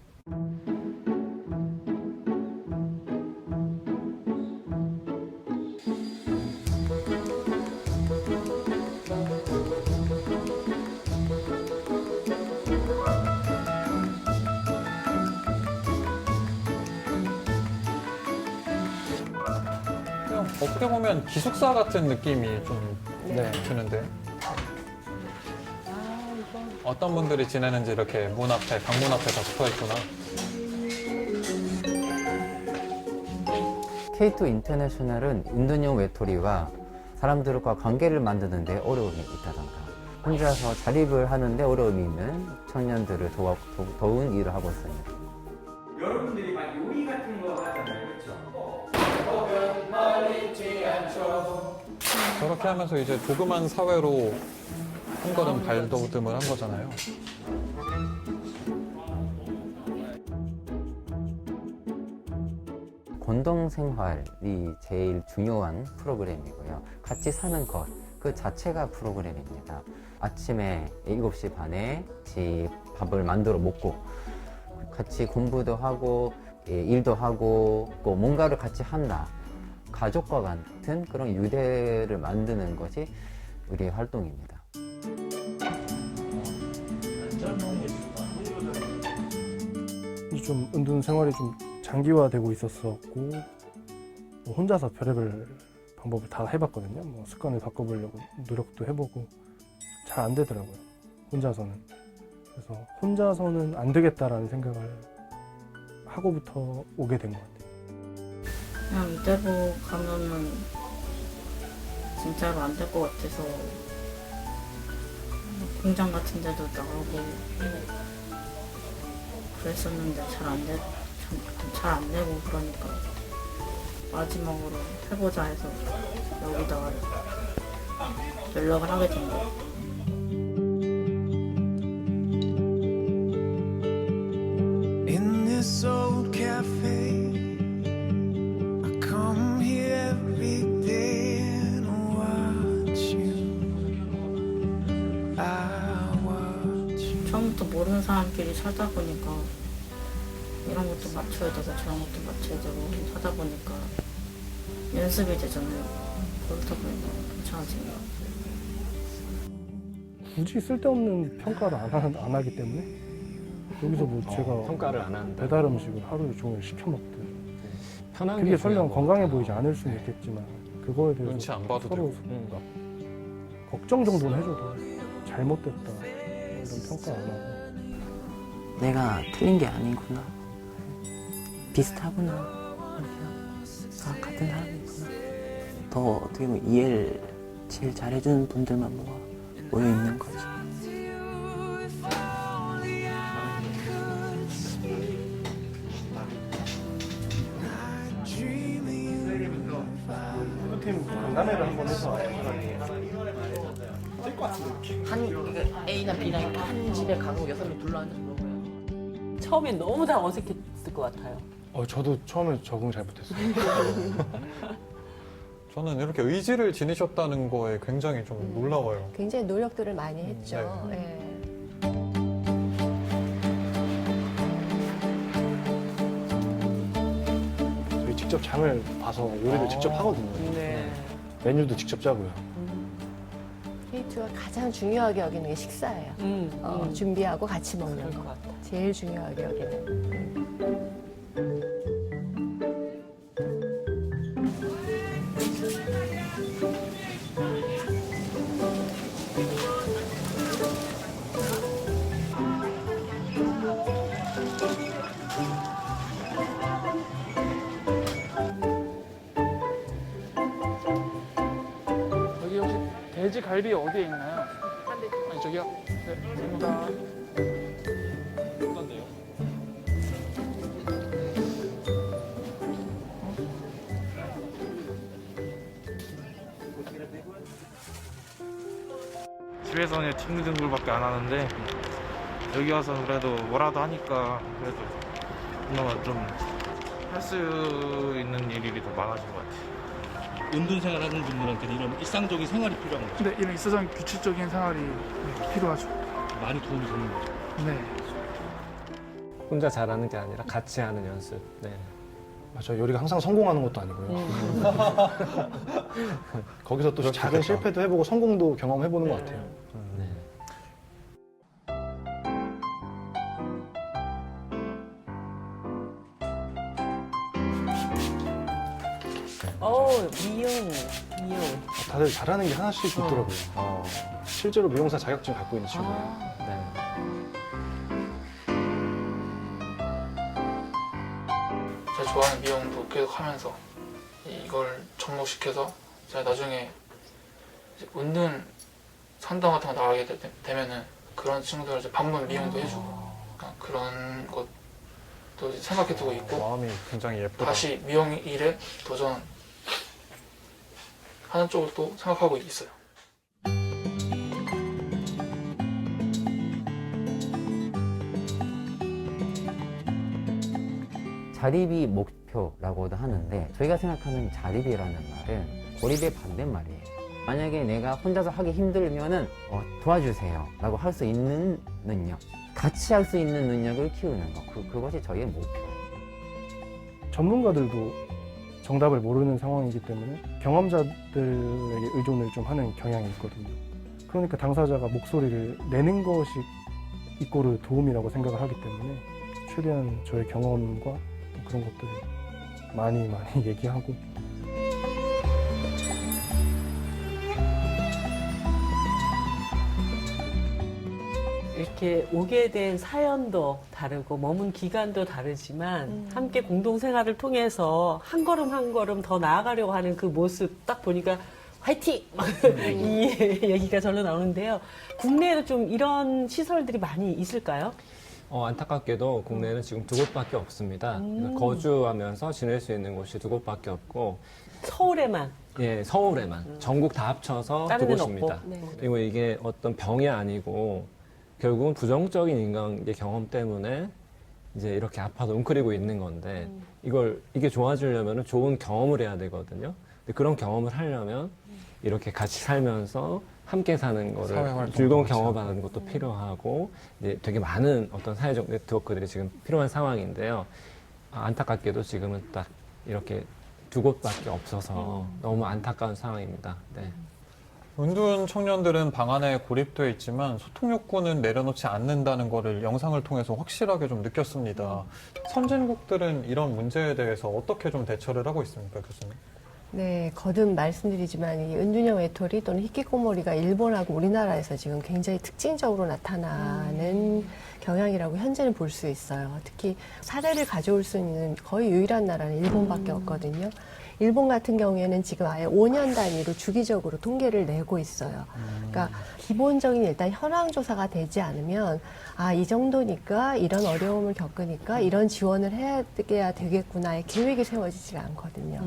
어떻게 보면 기숙사 같은 느낌이 좀 드는데 어떤 분들이 지내는지 이렇게 문 앞에, 방문 앞에 다 붙어 있구나. K2 인터내셔널은 은둔형 외톨이와 사람들과 관계를 만드는 데 어려움이 있다던가 혼자서 자립을 하는데 어려움이 있는 청년들을 도운 일을 하고 있습니다. 여러분들이 막 요리 같은 거 하잖아요, 그렇죠? 저렇게 하면서 이제 조그만 사회로 한 걸음 발돋움을 한 거잖아요. 공동생활이 제일 중요한 프로그램이고요. 같이 사는 것, 그 자체가 프로그램입니다. 아침에 7시 반에 같이 밥을 만들어 먹고 같이 공부도 하고 일도 하고 뭔가를 같이 한다. 가족과 같은 그런 유대를 만드는 것이 우리의 활동입니다. 좀 은둔 생활이 좀 장기화되고 있었었고 뭐 혼자서 별의별 방법을 다 해봤거든요. 뭐 습관을 바꿔보려고 노력도 해보고 잘 안 되더라고요. 혼자서는. 그래서 혼자서는 안 되겠다라는 생각을 하고부터 오게 된 것 같아요. 그냥 이대로 가면은 진짜로 안 될 것 같아서 공장 같은 데도 나가고 그랬었는데 잘 안 되고 그러니까 마지막으로 해보자 해서 여기다가 연락을 하게 된 거예요. In this old cafe 처음부터 모르는 사람끼리 살다 보니까 이런 것도 맞춰야 되고 저런 것도 맞춰야 되고 하다 보니까 연습이 되잖아요. 그렇다 보니까 괜찮아진 것 같아요. 굳이 쓸데없는 평가를 안 하기 때문에 여기서 뭐 제가 평가를 안 한다. 배달 음식을 하루 종일 시켜 먹든 편한 그게 게 설령 중요한 건강해 것 보이지 같아요. 않을 수는 있겠지만 그거에 대해서 눈치 안 봐도 서로 되고. 막 걱정 정도는 해줘도 잘못됐다 이런 평가 안 하고. 내가 틀린 게 아니구나. 비슷하구나. 같은 사람이구나. 더 어떻게 보면 이해를 제일 잘해주는 분들만 모여 있는 거지. 팀 간담회를 한번 해서 A나 B나 이렇게 한 집에 가고 6명 둘러앉아서 먹어요. 처음엔 너무 다 어색했을 것 같아요. 저도 처음에 적응 잘 못했어요. 저는 이렇게 의지를 지니셨다는 거에 굉장히 좀 놀라워요. 굉장히 노력들을 많이 했죠. 예. 저희 직접 장을 봐서 요리를 직접 하거든요. 네. 메뉴도 직접 짜고요. K2가 가장 중요하게 여기는 게 식사예요. 준비하고 같이 먹는 거. 제일 중요하게 여기는. 여기 혹시 돼지 갈비 어디에 있나요? 아니 저기요. 네, 감사합니다. 집에서는 뒹굴뒹굴밖에 안 하는데 여기 와서 그래도 뭐라도 하니까 그래도 그나마 좀 할 수 있는 일이 더 많아진 것 같아요. 은둔 생활하는 분들한테는 이런 일상적인 생활이 필요한 거죠. 네, 이런 일상적인 규칙적인 생활이 필요하죠. 많이 도움이 되는 거죠. 네. 혼자 잘하는 게 아니라 같이 하는 연습. 네. 맞아요. 요리가 항상 성공하는 것도 아니고요. 거기서 또 작은 실패도 해보고 성공도 경험해보는 것 같아요. 미용. 다들 잘하는 게 하나씩 있더라고요. 실제로 미용사 자격증 갖고 있는 친구예요. 제가 좋아하는 미용도 계속 하면서 이걸 접목시켜서 제가 나중에 이제 은둔 상담 같은 거 나가게 되면은 그런 친구들 이제 방문 미용도 해주고 그런 것도 이제 생각해두고 있고 마음이 굉장히 예쁘다. 다시 미용 일에 도전하는 쪽을 또 생각하고 있어요. 자립이 목표라고도 하는데 저희가 생각하는 자립이라는 말은 고립의 반대말이에요. 만약에 내가 혼자서 하기 힘들면은 도와주세요 라고 할 수 있는 능력, 같이 할 수 있는 능력을 키우는 것, 그것이 저희의 목표예요. 전문가들도 정답을 모르는 상황이기 때문에 경험자들에게 의존을 좀 하는 경향이 있거든요. 그러니까 당사자가 목소리를 내는 것이 이꼬르 도움이라고 생각을 하기 때문에 최대한 저의 경험과 그런 것들을 많이 얘기하고 이렇게 오게 된 사연도 다르고 머문 기간도 다르지만 함께 공동생활을 통해서 한 걸음 한 걸음 더 나아가려고 하는 그 모습 딱 보니까 화이팅! 이 얘기가 절로 나오는데요. 국내에도 좀 이런 시설들이 많이 있을까요? 안타깝게도 국내에는 지금 2곳밖에 없습니다. 그러니까 거주하면서 지낼 수 있는 곳이 2곳밖에 없고 서울에만? 예, 서울에만. 전국 다 합쳐서 다른 데는 2곳입니다. 없고. 네. 그리고 이게 어떤 병이 아니고 결국은 부정적인 인간의 경험 때문에 이제 이렇게 아파서 웅크리고 있는 건데 이게 좋아지려면 좋은 경험을 해야 되거든요. 근데 그런 경험을 하려면 이렇게 같이 살면서 함께 사는 거를 즐거운 경험하는 것도 필요하고 이제 되게 많은 어떤 사회적 네트워크들이 지금 필요한 상황인데요. 안타깝게도 지금은 딱 이렇게 2곳밖에 없어서 너무 안타까운 상황입니다. 네. 은둔 청년들은 방 안에 고립되어 있지만 소통 욕구는 내려놓지 않는다는 것을 영상을 통해서 확실하게 좀 느꼈습니다. 선진국들은 이런 문제에 대해서 어떻게 좀 대처를 하고 있습니까, 교수님? 네, 거듭 말씀드리지만 이 은둔형 외톨이 또는 히키코모리가 일본하고 우리나라에서 지금 굉장히 특징적으로 나타나는 경향이라고 현재는 볼 수 있어요. 특히 사례를 가져올 수 있는 거의 유일한 나라는 일본밖에 없거든요. 일본 같은 경우에는 지금 아예 5년 단위로 주기적으로 통계를 내고 있어요. 그러니까 기본적인 일단 현황 조사가 되지 않으면 아, 이 정도니까 이런 어려움을 겪으니까 이런 지원을 해야 되겠구나의 계획이 세워지지 않거든요.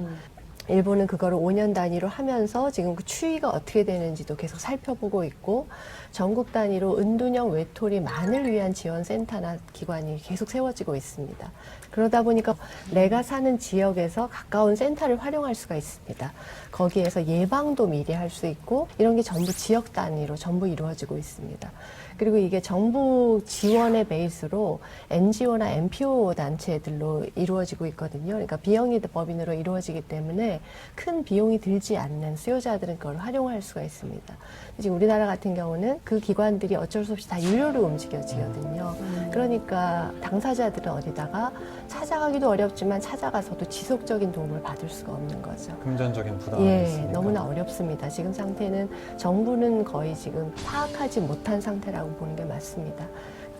일본은 그거를 5년 단위로 하면서 지금 그 추이가 어떻게 되는지도 계속 살펴보고 있고 전국 단위로 은둔형 외톨이만을 위한 지원센터나 기관이 계속 세워지고 있습니다. 그러다 보니까 내가 사는 지역에서 가까운 센터를 활용할 수가 있습니다. 거기에서 예방도 미리 할 수 있고 이런 게 전부 지역 단위로 전부 이루어지고 있습니다. 그리고 이게 정부 지원의 베이스로 NGO나 NPO 단체들로 이루어지고 있거든요. 그러니까 비영리 법인으로 이루어지기 때문에 큰 비용이 들지 않는 수요자들은 그걸 활용할 수가 있습니다. 지금 우리나라 같은 경우는 그 기관들이 어쩔 수 없이 다 유료로 움직여지거든요. 그러니까 당사자들은 어디다가 찾아가기도 어렵지만 찾아가서도 지속적인 도움을 받을 수가 없는 거죠. 금전적인 부담이 예, 있으니까. 너무나 어렵습니다. 지금 상태는 정부는 거의 지금 파악하지 못한 상태라고 보는 게 맞습니다.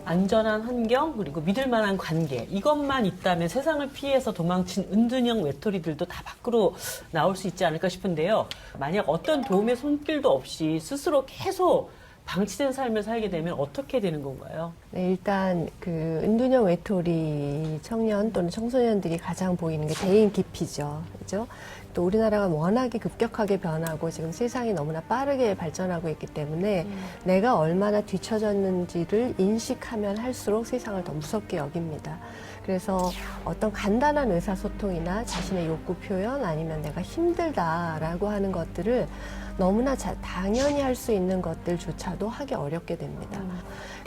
안전한 환경 그리고 믿을 만한 관계 이것만 있다면 세상을 피해서 도망친 은둔형 외톨이들도 다 밖으로 나올 수 있지 않을까 싶은데요. 만약 어떤 도움의 손길도 없이 스스로 계속 방치된 삶을 살게 되면 어떻게 되는 건가요? 네, 일단 그 은둔형 외톨이 청년 또는 청소년들이 가장 보이는 게 대인 기피죠. 그죠? 또 우리나라가 워낙에 급격하게 변하고 지금 세상이 너무나 빠르게 발전하고 있기 때문에 내가 얼마나 뒤처졌는지를 인식하면 할수록 세상을 더 무섭게 여깁니다. 그래서 어떤 간단한 의사소통이나 자신의 욕구 표현 아니면 내가 힘들다라고 하는 것들을 너무나 당연히 할 수 있는 것들조차도 하기 어렵게 됩니다.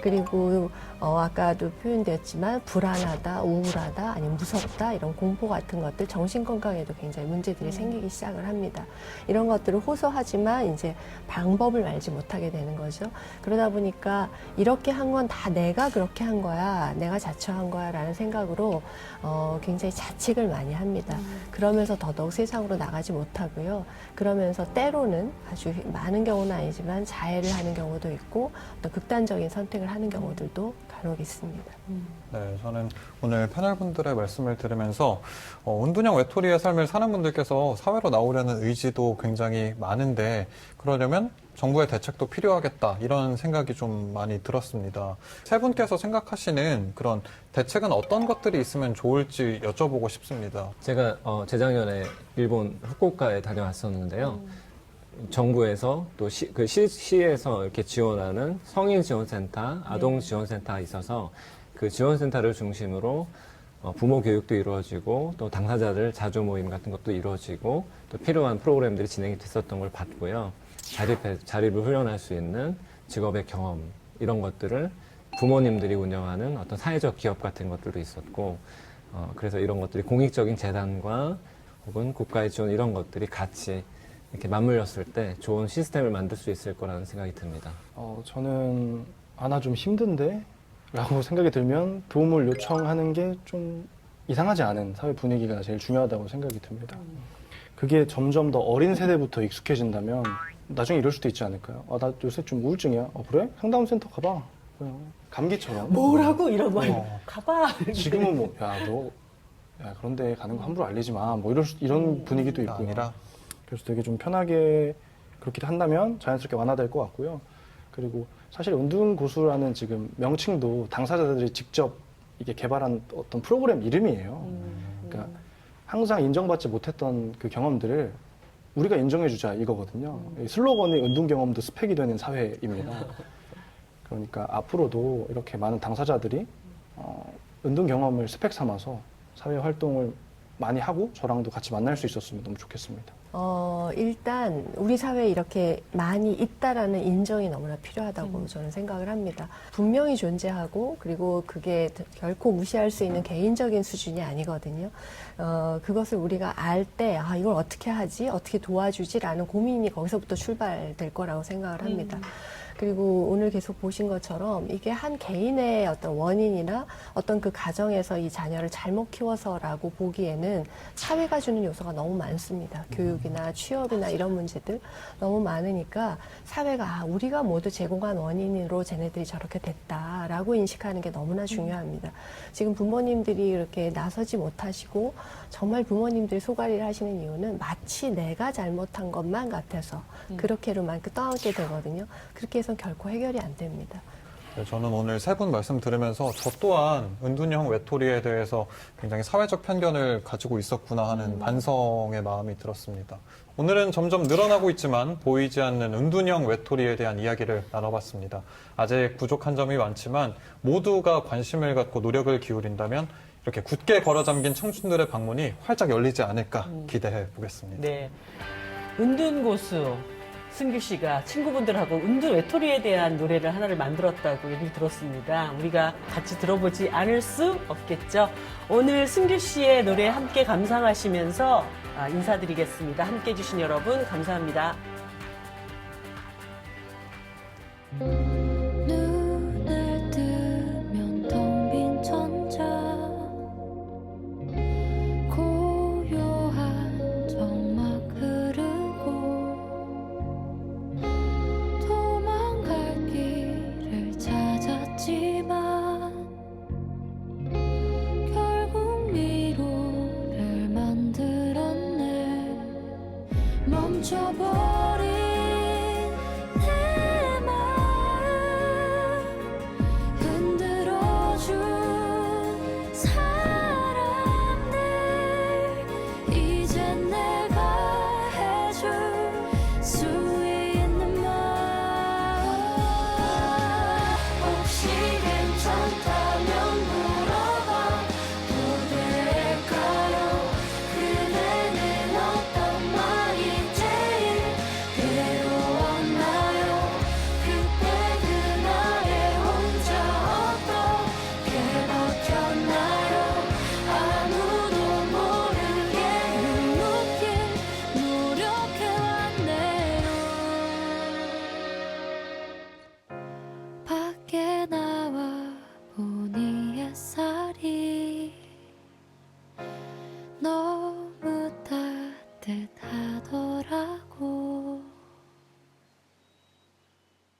그리고 아까도 표현되었지만 불안하다, 우울하다, 아니면 무섭다 이런 공포 같은 것들 정신건강에도 굉장히 문제들이 생기기 시작을 합니다. 이런 것들을 호소하지만 이제 방법을 알지 못하게 되는 거죠. 그러다 보니까 이렇게 한 건 다 내가 그렇게 한 거야, 내가 자처한 거야 라는 생각으로 굉장히 자책을 많이 합니다. 그러면서 더더욱 세상으로 나가지 못하고요. 그러면서 때로는 아주 많은 경우는 아니지만 자해를 하는 경우도 있고 또 극단적인 선택을 하는 경우들도 간혹 있습니다. 네, 저는 오늘 패널분들의 말씀을 들으면서 은둔형 외톨이의 삶을 사는 분들께서 사회로 나오려는 의지도 굉장히 많은데 그러려면 정부의 대책도 필요하겠다 이런 생각이 좀 많이 들었습니다. 세 분께서 생각하시는 그런 대책은 어떤 것들이 있으면 좋을지 여쭤보고 싶습니다. 제가 재작년에 일본 후쿠오카에 다녀왔었는데요. 정부에서 또 시에서 이렇게 지원하는 성인 지원센터, 아동 지원센터가 있어서 그 지원센터를 중심으로 부모 교육도 이루어지고 또 당사자들 자주 모임 같은 것도 이루어지고 또 필요한 프로그램들이 진행이 됐었던 걸 봤고요. 자립을 훈련할 수 있는 직업의 경험 이런 것들을 부모님들이 운영하는 어떤 사회적 기업 같은 것들도 있었고 그래서 이런 것들이 공익적인 재단과 혹은 국가의 지원 이런 것들이 같이 이렇게 맞물렸을 때 좋은 시스템을 만들 수 있을 거라는 생각이 듭니다. 저는 나 좀 힘든데? 라고 생각이 들면 도움을 요청하는 게 좀 이상하지 않은 사회 분위기가 제일 중요하다고 생각이 듭니다. 그게 점점 더 어린 세대부터 익숙해진다면 나중에 이럴 수도 있지 않을까요? 나 요새 좀 우울증이야. 그래? 상담센터 가봐. 그냥 감기처럼. 뭐라고 이런 말 가봐. 지금은 뭐, 그런데 가는 거 함부로 알리지 마. 뭐 이런 분위기도 있고요. 아니라. 그래서 되게 좀 편하게 그렇게 한다면 자연스럽게 완화될 것 같고요. 그리고 사실 은둔고수라는 지금 명칭도 당사자들이 직접 이게 개발한 어떤 프로그램 이름이에요. 그러니까 항상 인정받지 못했던 그 경험들을 우리가 인정해주자 이거거든요. 슬로건이 은둔 경험도 스펙이 되는 사회입니다. 그러니까 앞으로도 이렇게 많은 당사자들이 은둔 경험을 스펙 삼아서 사회 활동을 많이 하고 저랑도 같이 만날 수 있었으면 너무 좋겠습니다. 일단 우리 사회에 이렇게 많이 있다라는 인정이 너무나 필요하다고 저는 생각을 합니다. 분명히 존재하고 그리고 그게 결코 무시할 수 있는 개인적인 수준이 아니거든요. 그것을 우리가 알 때 이걸 어떻게 하지? 어떻게 도와주지? 라는 고민이 거기서부터 출발될 거라고 생각을 합니다. 그리고 오늘 계속 보신 것처럼 이게 한 개인의 어떤 원인이나 어떤 그 가정에서 이 자녀를 잘못 키워서라고 보기에는 사회가 주는 요소가 너무 많습니다. 교육이 교육이나 취업이나 이런 문제들 너무 많으니까 사회가 우리가 모두 제공한 원인으로 쟤네들이 저렇게 됐다라고 인식하는 게 너무나 중요합니다. 지금 부모님들이 이렇게 나서지 못하시고 정말 부모님들이 소갈이를 하시는 이유는 마치 내가 잘못한 것만 같아서 그렇게로만 떠안게 되거든요. 그렇게 해서는 결코 해결이 안 됩니다. 네, 저는 오늘 세 분 말씀 들으면서 저 또한 은둔형 외톨이에 대해서 굉장히 사회적 편견을 가지고 있었구나 하는 반성의 마음이 들었습니다. 오늘은 점점 늘어나고 있지만 보이지 않는 은둔형 외톨이에 대한 이야기를 나눠봤습니다. 아직 부족한 점이 많지만 모두가 관심을 갖고 노력을 기울인다면 이렇게 굳게 걸어 잠긴 청춘들의 방문이 활짝 열리지 않을까 기대해 보겠습니다. 네. 은둔고수 승규 씨가 친구분들하고 은둔 외톨이에 대한 노래를 하나를 만들었다고 얘기를 들었습니다. 우리가 같이 들어보지 않을 수 없겠죠. 오늘 승규 씨의 노래 함께 감상하시면서 인사드리겠습니다. 함께 해주신 여러분 감사합니다. 눈을 뜨면 텅 빈 천장 고요한 정막 흐르고 도망갈 길을 찾았지만 결국 미로를 만들었네. 멈춰버린 내 마음 흔들어준 사람들 이제 내가 해줄 수 있는 말 혹시 괜찮다면 물어봐도 될까요? 그대는 어떤 말이 제일 괴로웠나요? 그때 그날에 혼자 어떻게 버텼나요? 아무도 모르게 묵묵히 노력해왔네요. 밖에 나와 보니 햇살이 너무 따뜻하더라고요.